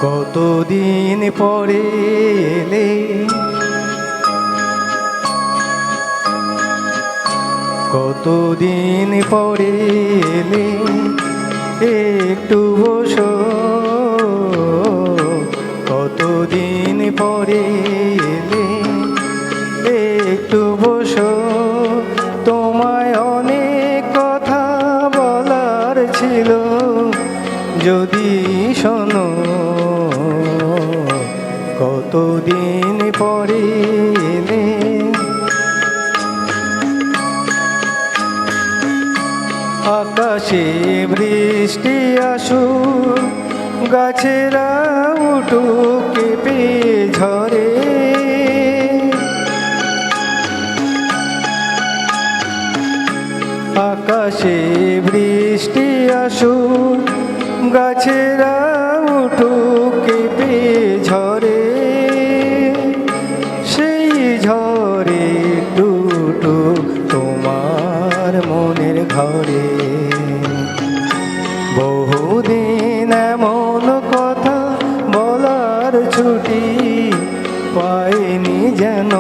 কতদিন পরে এলে, কতদিন পরে এলে, একটু বসো। কতদিন পরে এলে, একটু বসো। তোমায় অনেক কথা বলার ছিল, যদি শোনো। কতদিন পরে এলে, আকাশে বৃষ্টি আসুক, গাছেরা উঠুক কেঁপে ঝরে। আকাশে বৃষ্টি আসুক, গাছেরা উঠুক কেঁপে ঝরে। সেই ঝরে টুটু তোমার মনের ঘরে। বহুদিন এমন কথা বলার ছুটি পাইনি যেন।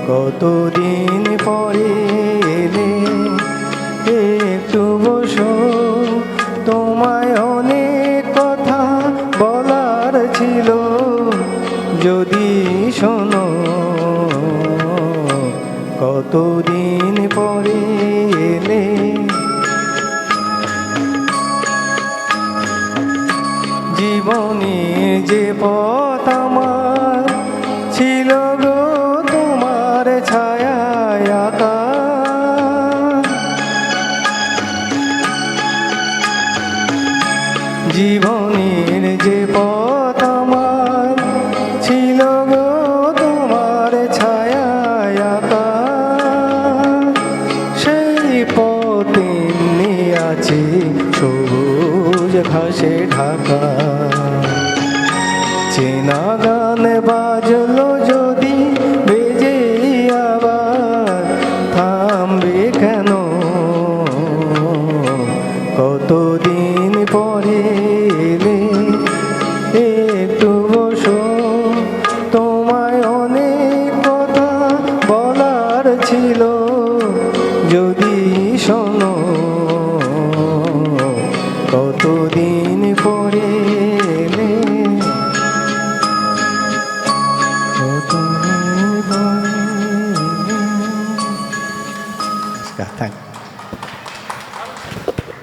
কতদিন পরে এলে, একটু বসো। তোমায় অনেক কথা বলার ছিল, যদি শোনো। কতদিন পরে এলে, জীবনে যে পথ আমার ছিল গো তোমার ছায়ায় আঁকা। জীবনের যে পথ আমার ছিল গো তোমার ছায়ায় আঁকা। সেই পথে আছে সবুজ ঘাসে ঢাকা। চেনা গান বাজলো যদি বেজে আবার, থামবে কেন? কতদিন পরে এলে, একটু বসো। তোমায় অনেক কথা বলার ছিল, যদি শোনো। কতদিন পরে